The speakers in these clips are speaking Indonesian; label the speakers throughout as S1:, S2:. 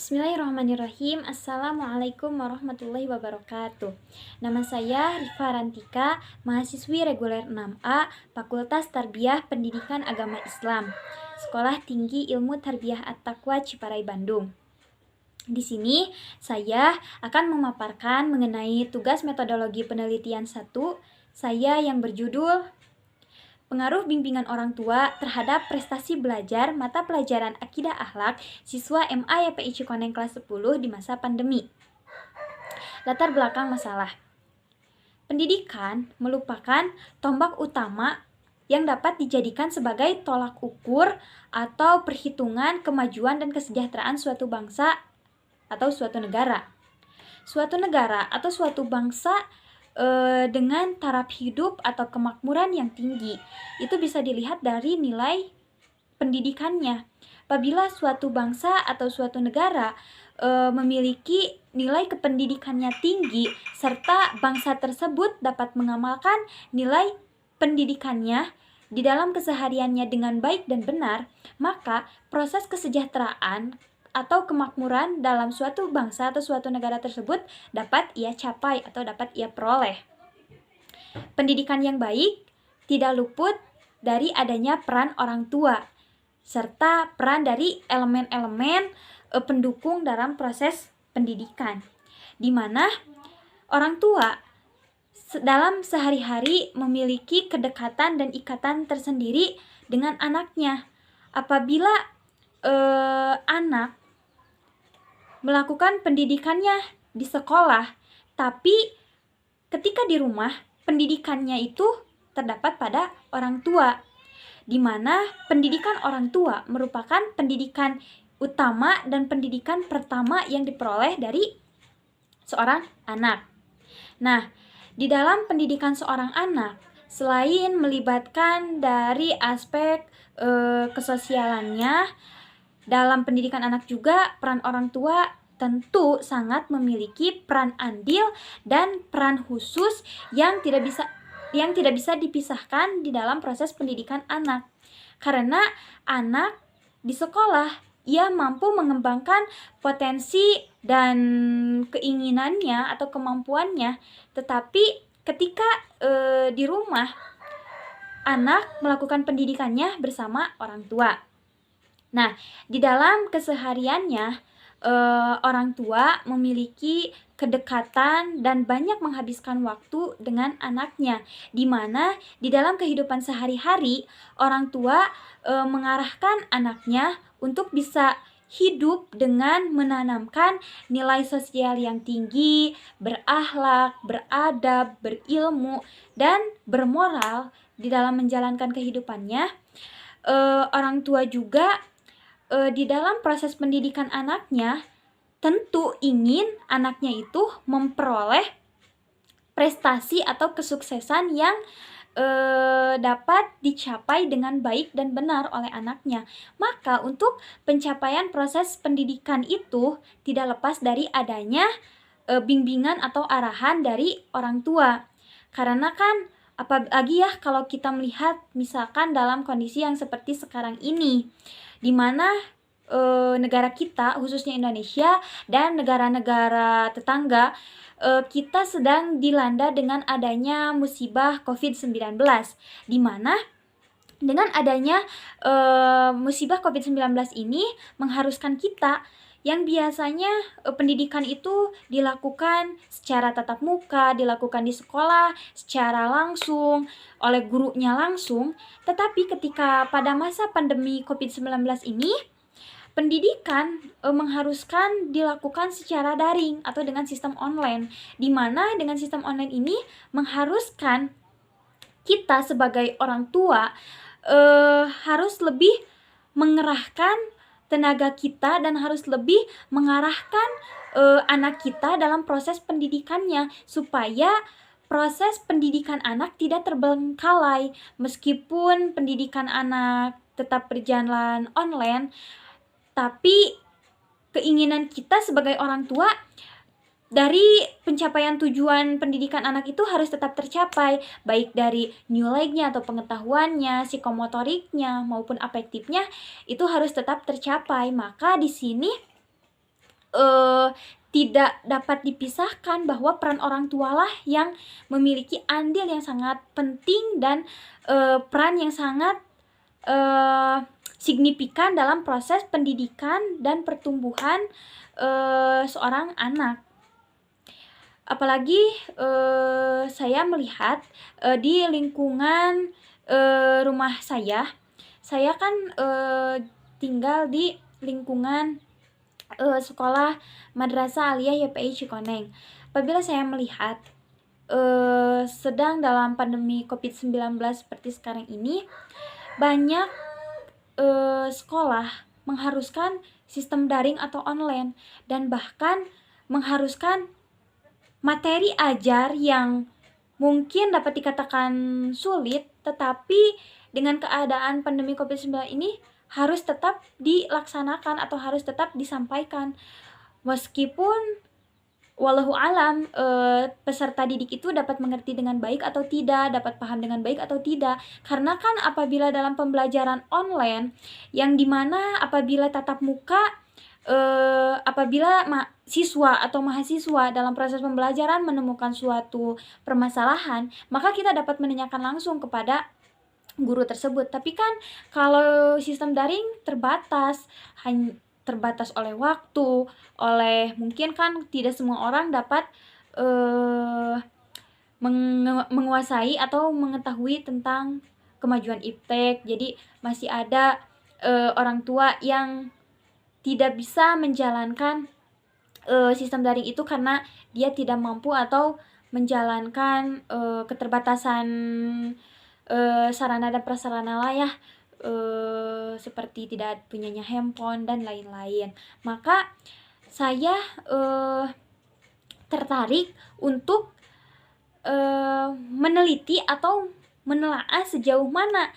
S1: Bismillahirrahmanirrahim. Assalamualaikum warahmatullahi wabarakatuh. Nama saya Rifa Rantika, mahasiswi reguler 6A, Fakultas Tarbiyah Pendidikan Agama Islam, Sekolah Tinggi Ilmu Tarbiyah At-Taqwa Ciparai, Bandung. Di sini saya akan memaparkan mengenai tugas metodologi penelitian 1 saya yang berjudul Pengaruh bimbingan orang tua terhadap prestasi belajar mata pelajaran Akidah Akhlak siswa MA YPI Cikoneng kelas 10 di masa pandemi. Latar belakang masalah. Pendidikan merupakan tombak utama yang dapat dijadikan sebagai tolak ukur atau perhitungan kemajuan dan kesejahteraan suatu bangsa atau suatu negara. Suatu negara atau suatu bangsa dengan taraf hidup atau kemakmuran yang tinggi itu bisa dilihat dari nilai pendidikannya. Apabila suatu bangsa atau suatu negara memiliki nilai kependidikannya tinggi serta bangsa tersebut dapat mengamalkan nilai pendidikannya di dalam kesehariannya dengan baik dan benar, maka proses kesejahteraan atau kemakmuran dalam suatu bangsa atau suatu negara tersebut dapat ia capai atau dapat ia peroleh. Pendidikan yang baik tidak luput dari adanya peran orang tua serta peran dari elemen-elemen pendukung dalam proses pendidikan, di mana orang tua dalam sehari-hari memiliki kedekatan dan ikatan tersendiri dengan anaknya. Apabila anak melakukan pendidikannya di sekolah, tapi ketika di rumah pendidikannya itu terdapat pada orang tua, di mana pendidikan orang tua merupakan pendidikan utama dan pendidikan pertama yang diperoleh dari seorang anak. Nah, di dalam pendidikan seorang anak, selain melibatkan dari aspek kesosialannya, dalam pendidikan anak juga peran orang tua tentu sangat memiliki peran andil dan peran khusus yang tidak bisa dipisahkan di dalam proses pendidikan anak. Karena anak di sekolah ia mampu mengembangkan potensi dan keinginannya atau kemampuannya, tetapi ketika di rumah anak melakukan pendidikannya bersama orang tua. Nah, di dalam kesehariannya orang tua memiliki kedekatan dan banyak menghabiskan waktu dengan anaknya, di mana di dalam kehidupan sehari-hari orang tua mengarahkan anaknya untuk bisa hidup dengan menanamkan nilai sosial yang tinggi, berakhlak, beradab, berilmu, dan bermoral di dalam menjalankan kehidupannya. Orang tua juga di dalam proses pendidikan anaknya tentu ingin anaknya itu memperoleh prestasi atau kesuksesan yang dapat dicapai dengan baik dan benar oleh anaknya. Maka untuk pencapaian proses pendidikan itu tidak lepas dari adanya bimbingan atau arahan dari orang tua. Karena kan apalagi ya kalau kita melihat misalkan dalam kondisi yang seperti sekarang ini, di mana negara kita khususnya Indonesia dan negara-negara tetangga kita sedang dilanda dengan adanya musibah COVID-19, di mana dengan adanya musibah COVID-19 ini mengharuskan kita yang biasanya pendidikan itu dilakukan secara tatap muka, dilakukan di sekolah secara langsung oleh gurunya langsung, tetapi ketika pada masa pandemi COVID-19 ini pendidikan mengharuskan dilakukan secara daring atau dengan sistem online, di mana dengan sistem online ini mengharuskan kita sebagai orang tua harus lebih mengerahkan tenaga kita dan harus lebih mengarahkan anak kita dalam proses pendidikannya supaya proses pendidikan anak tidak terbengkalai. Meskipun pendidikan anak tetap berjalan online, tapi keinginan kita sebagai orang tua dari pencapaian tujuan pendidikan anak itu harus tetap tercapai, baik dari nilainya atau pengetahuannya, psikomotoriknya maupun afektifnya itu harus tetap tercapai. Maka di sini eh, tidak dapat dipisahkan bahwa peran orang tualah yang memiliki andil yang sangat penting dan peran yang sangat signifikan dalam proses pendidikan dan pertumbuhan seorang anak. Apalagi saya melihat di lingkungan rumah saya kan tinggal di lingkungan sekolah Madrasah Aliyah YPI Cikoneng. Apabila saya melihat sedang dalam pandemi COVID-19 seperti sekarang ini, banyak sekolah mengharuskan sistem daring atau online dan bahkan mengharuskan materi ajar yang mungkin dapat dikatakan sulit, tetapi dengan keadaan pandemi COVID-19 ini harus tetap dilaksanakan atau harus tetap disampaikan. Meskipun wallahu alam peserta didik itu dapat mengerti dengan baik atau tidak, dapat paham dengan baik atau tidak. Karena kan apabila dalam pembelajaran online yang dimana apabila tatap muka, apabila siswa atau mahasiswa dalam proses pembelajaran menemukan suatu permasalahan, maka kita dapat menanyakan langsung kepada guru tersebut. Tapi kan kalau sistem daring terbatas, hanya terbatas oleh waktu, oleh mungkin kan tidak semua orang dapat menguasai atau mengetahui tentang kemajuan iptek. Jadi masih ada orang tua yang tidak bisa menjalankan sistem daring itu karena dia tidak mampu atau menjalankan keterbatasan sarana dan prasarana lah ya, seperti tidak punyanya handphone dan lain-lain. Maka saya tertarik untuk meneliti atau menelaah sejauh mana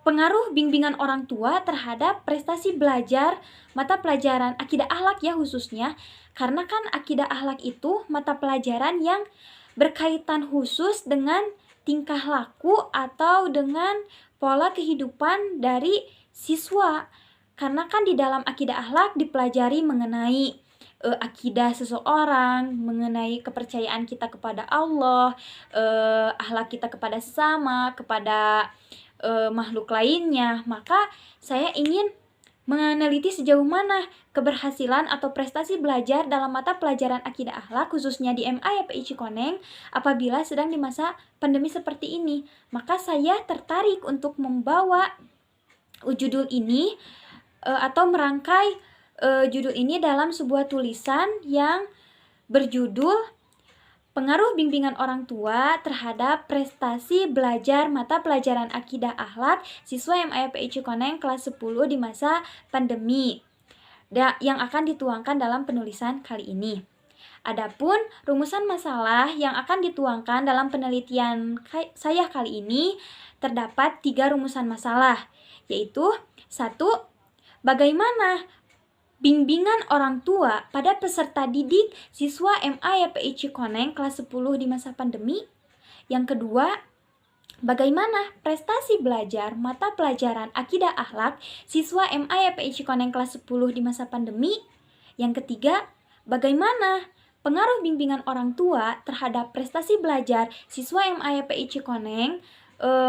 S1: pengaruh bimbingan orang tua terhadap prestasi belajar mata pelajaran akidah akhlak ya khususnya. Karena kan akidah akhlak itu mata pelajaran yang berkaitan khusus dengan tingkah laku atau dengan pola kehidupan dari siswa. Karena kan di dalam akidah akhlak dipelajari mengenai akidah seseorang, mengenai kepercayaan kita kepada Allah, akhlak kita kepada sesama, kepada makhluk lainnya. Maka saya ingin meneliti sejauh mana keberhasilan atau prestasi belajar dalam mata pelajaran akidah akhlak khususnya di MA YPI Cikoneng apabila sedang di masa pandemi seperti ini. Maka saya tertarik untuk membawa judul ini atau merangkai judul ini dalam sebuah tulisan yang berjudul Pengaruh Bimbingan Orang Tua Terhadap Prestasi Belajar Mata Pelajaran Akidah Akhlak Siswa MA YPI Cikoneng kelas 10 di masa pandemi, yang akan dituangkan dalam penulisan kali ini. Adapun rumusan masalah yang akan dituangkan dalam penelitian saya kali ini terdapat 3 rumusan masalah, yaitu 1. Bagaimana bimbingan orang tua pada peserta didik siswa MA YPI Cikoneng kelas 10 di masa pandemi. Yang kedua, bagaimana prestasi belajar mata pelajaran akidah akhlak siswa MA YPI Cikoneng kelas 10 di masa pandemi. Yang ketiga, bagaimana pengaruh bimbingan orang tua terhadap prestasi belajar siswa MA YPI Cikoneng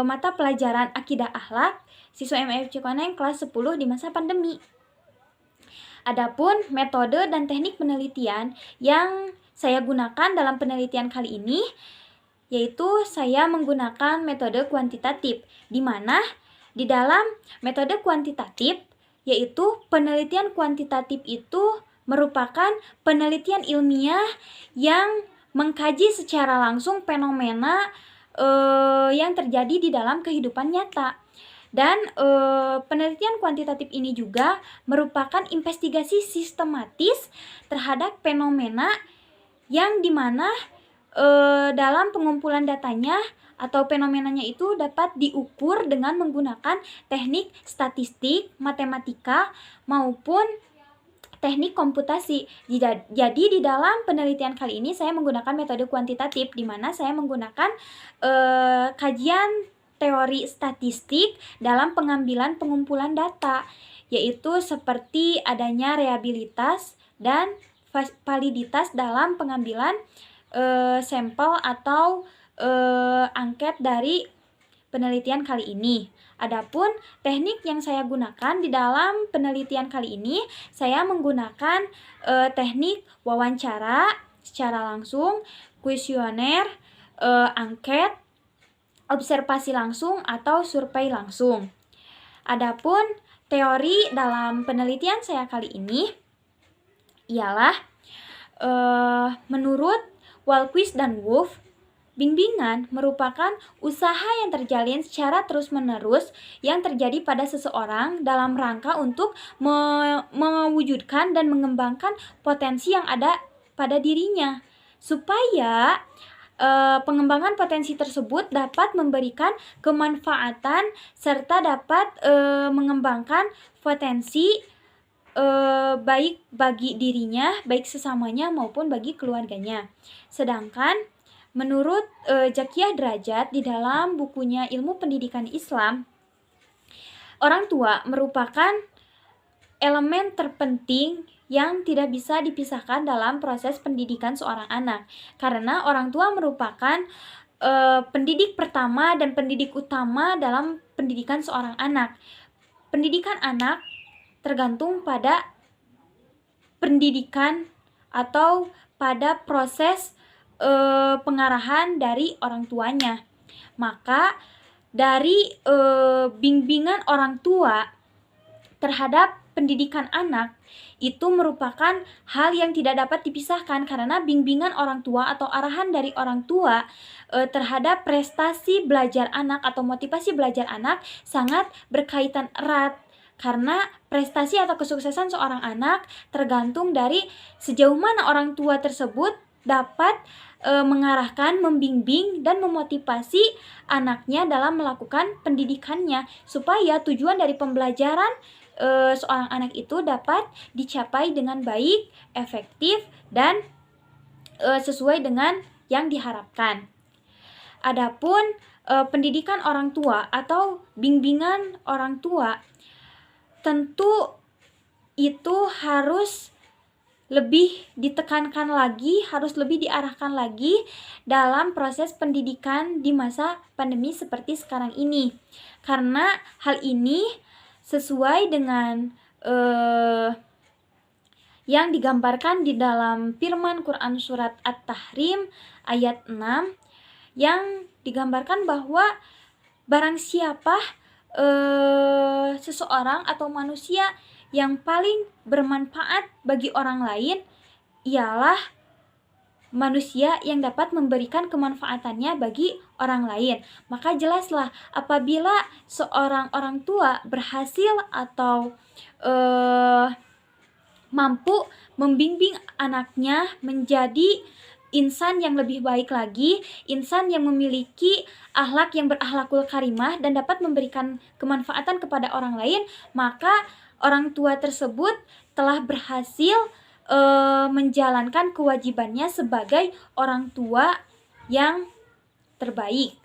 S1: mata pelajaran akidah akhlak siswa MA YPI Cikoneng kelas 10 di masa pandemi. Adapun metode dan teknik penelitian yang saya gunakan dalam penelitian kali ini, yaitu saya menggunakan metode kuantitatif, di mana di dalam metode kuantitatif, yaitu penelitian kuantitatif itu merupakan penelitian ilmiah yang mengkaji secara langsung fenomena yang terjadi di dalam kehidupan nyata. Dan penelitian kuantitatif ini juga merupakan investigasi sistematis terhadap fenomena yang dimana dalam pengumpulan datanya atau fenomenanya itu dapat diukur dengan menggunakan teknik statistik, matematika, maupun teknik komputasi. Jadi di dalam penelitian kali ini saya menggunakan metode kuantitatif, di mana saya menggunakan kajian teori statistik dalam pengambilan pengumpulan data, yaitu seperti adanya reliabilitas dan validitas dalam pengambilan sampel atau angket dari penelitian kali ini. Adapun teknik yang saya gunakan di dalam penelitian kali ini, saya menggunakan teknik wawancara secara langsung, kuesioner, angket, observasi langsung atau survei langsung. Adapun teori dalam penelitian saya kali ini ialah menurut Wahlquist dan Wolff, bimbingan merupakan usaha yang terjalin secara terus-menerus yang terjadi pada seseorang dalam rangka untuk mewujudkan dan mengembangkan potensi yang ada pada dirinya, supaya pengembangan potensi tersebut dapat memberikan kemanfaatan serta dapat mengembangkan potensi baik bagi dirinya, baik sesamanya maupun bagi keluarganya. Sedangkan menurut Zakiyah Drajat di dalam bukunya Ilmu Pendidikan Islam, orang tua merupakan elemen terpenting yang tidak bisa dipisahkan dalam proses pendidikan seorang anak, karena orang tua merupakan pendidik pertama dan pendidik utama dalam pendidikan seorang anak. Pendidikan anak tergantung pada pendidikan atau pada proses pengarahan dari orang tuanya. Maka dari bimbingan orang tua terhadap pendidikan anak itu merupakan hal yang tidak dapat dipisahkan, karena bimbingan orang tua atau arahan dari orang tua terhadap prestasi belajar anak atau motivasi belajar anak sangat berkaitan erat, karena prestasi atau kesuksesan seorang anak tergantung dari sejauh mana orang tua tersebut dapat mengarahkan, membimbing, dan memotivasi anaknya dalam melakukan pendidikannya, supaya tujuan dari pembelajaran seorang anak itu dapat dicapai dengan baik, efektif, dan sesuai dengan yang diharapkan. Adapun pendidikan orang tua atau bimbingan orang tua tentu itu harus lebih ditekankan lagi, harus lebih diarahkan lagi dalam proses pendidikan di masa pandemi seperti sekarang ini. Karena hal ini sesuai dengan yang digambarkan di dalam firman Quran surat At-Tahrim ayat 6, yang digambarkan bahwa barang siapa seseorang atau manusia yang paling bermanfaat bagi orang lain ialah manusia yang dapat memberikan kemanfaatannya bagi orang lain. Maka jelaslah apabila seorang orang tua berhasil atau mampu membimbing anaknya menjadi insan yang lebih baik lagi, insan yang memiliki akhlak yang berakhlakul karimah dan dapat memberikan kemanfaatan kepada orang lain, maka orang tua tersebut telah berhasil menjalankan kewajibannya sebagai orang tua yang terbaik.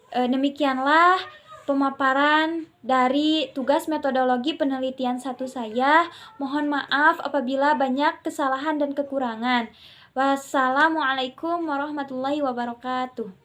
S1: Demikianlah pemaparan dari tugas metodologi penelitian 1 saya. Mohon maaf apabila banyak kesalahan dan kekurangan. Wassalamualaikum warahmatullahi wabarakatuh.